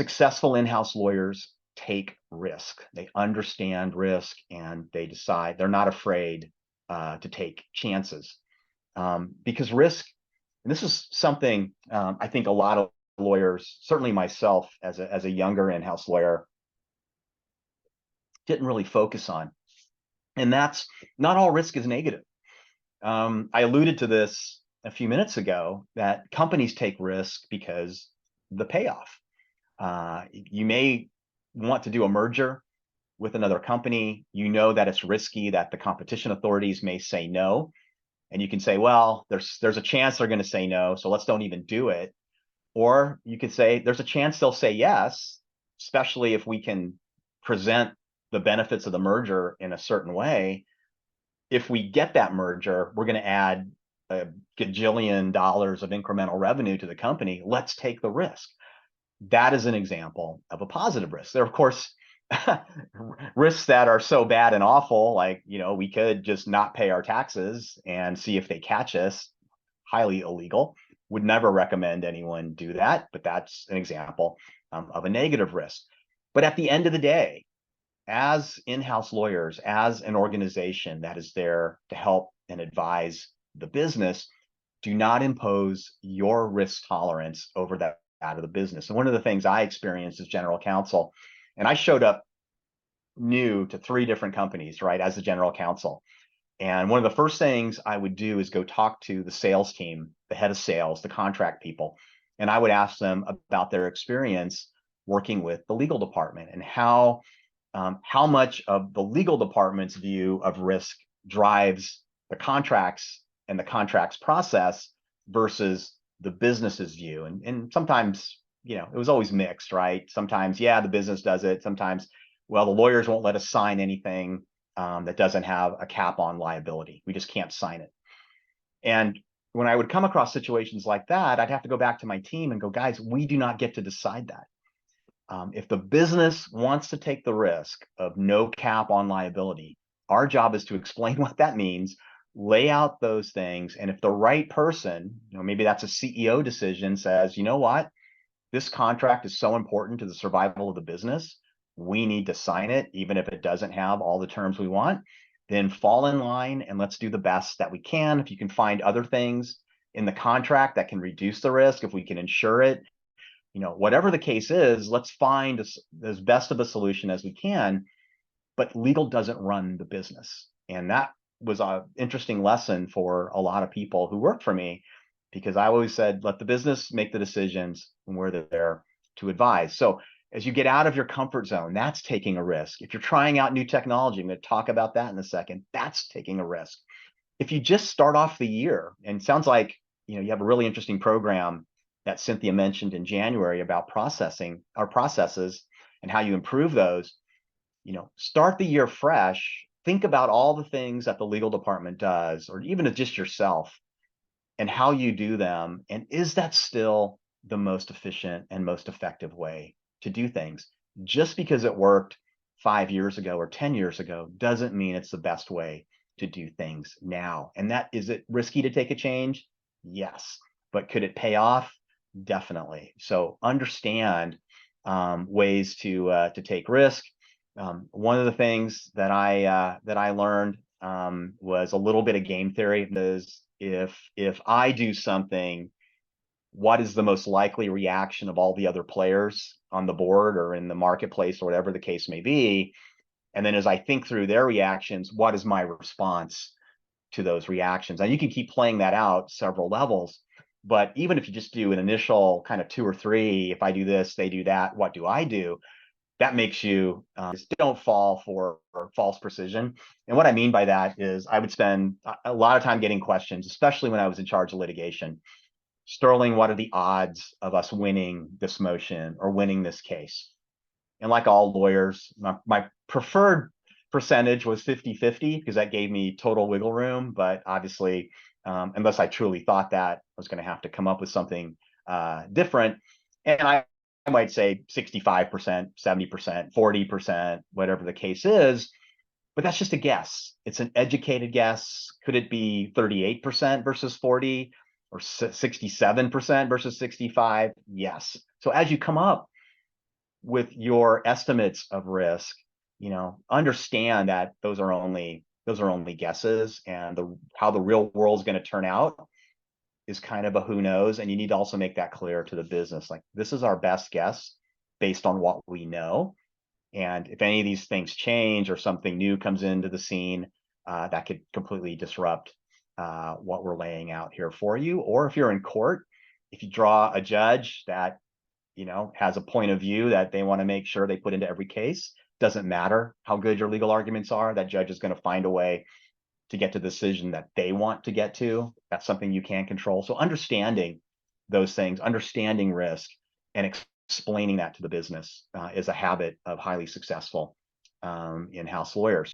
successful in-house lawyers take risk. They understand risk and they decide they're not afraid to take chances because risk, and this is something I think a lot of lawyers, certainly myself as a younger in-house lawyer, didn't really focus on. And that's not all risk is negative. I alluded to this a few minutes ago that companies take risk because the payoff. You may want to do a merger with another company. You know that it's risky, that the competition authorities may say no. And you can say, well, there's a chance they're going to say no, so let's don't even do it. Or you could say there's a chance they'll say yes, especially if we can present the benefits of the merger in a certain way. If we get that merger, we're going to add a gajillion dollars of incremental revenue to the company. Let's take the risk. That is an example of a positive risk. There are, of course, risks that are so bad and awful, like, we could just not pay our taxes and see if they catch us. Highly illegal. Would never recommend anyone do that, but that's an example of a negative risk. But at the end of the day, as in-house lawyers, as an organization that is there to help and advise the business, do not impose your risk tolerance over that out of the business. And one of the things I experienced as general counsel, and I showed up new to 3 different companies, right, as the general counsel. And one of the first things I would do is go talk to the sales team, the head of sales, the contract people, and I would ask them about their experience working with the legal department and how much of the legal department's view of risk drives the contracts and the contracts process versus the business's view. And sometimes, it was always mixed, right? Sometimes, yeah, the business does it. Sometimes, well, the lawyers won't let us sign anything that doesn't have a cap on liability. We just can't sign it. And when I would come across situations like that, I'd have to go back to my team and go, guys, we do not get to decide that. If the business wants to take the risk of no cap on liability, our job is to explain what that means, lay out those things. And if the right person, maybe that's a CEO decision, says, you know what, this contract is so important to the survival of the business, we need to sign it, even if it doesn't have all the terms we want, then fall in line and let's do the best that we can. If you can find other things in the contract that can reduce the risk, if we can insure it, whatever the case is, let's find as best of a solution as we can. But legal doesn't run the business. And that was an interesting lesson for a lot of people who work for me, because I always said, let the business make the decisions and we're there to advise. So as you get out of your comfort zone, that's taking a risk. If you're trying out new technology, I'm going to talk about that in a second, that's taking a risk. If you just start off the year, and it sounds like you have a really interesting program that Cynthia mentioned in January about processing our processes and how you improve those, start the year fresh. Think about all the things that the legal department does, or even just yourself, and how you do them. And is that still the most efficient and most effective way to do things? Just because it worked 5 years ago or 10 years ago doesn't mean it's the best way to do things now. And is it risky to take a change? Yes. But could it pay off? Definitely. So understand ways to take risk. One of the things that I learned was a little bit of game theory. Is if I do something, what is the most likely reaction of all the other players on the board or in the marketplace or whatever the case may be? And then as I think through their reactions, what is my response to those reactions? And you can keep playing that out several levels. But even if you just do an initial kind of 2 or 3, if I do this, they do that, what do I do? That makes you don't fall for false precision. And what I mean by that is I would spend a lot of time getting questions, especially when I was in charge of litigation. Sterling, what are the odds of us winning this motion or winning this case? And like all lawyers, my preferred percentage was 50-50 because that gave me total wiggle room. But obviously, unless I truly thought that, I was going to have to come up with something different. And I might say 65%, 70%, 40%, whatever the case is. But that's just a guess. It's an educated guess. Could it be 38% versus 40 or 67% versus 65? Yes. So as you come up with your estimates of risk, understand that those are only guesses, and how the real world is going to turn out is kind of a who knows. And you need to also make that clear to the business. Like, this is our best guess based on what we know. And if any of these things change or something new comes into the scene, that could completely disrupt what we're laying out here for you. Or if you're in court, if you draw a judge that has a point of view that they want to make sure they put into every case, doesn't matter how good your legal arguments are, that judge is going to find a way to get to the decision that they want to get to. That's something you can't control. So understanding those things, understanding risk, and explaining that to the business is a habit of highly successful in-house lawyers.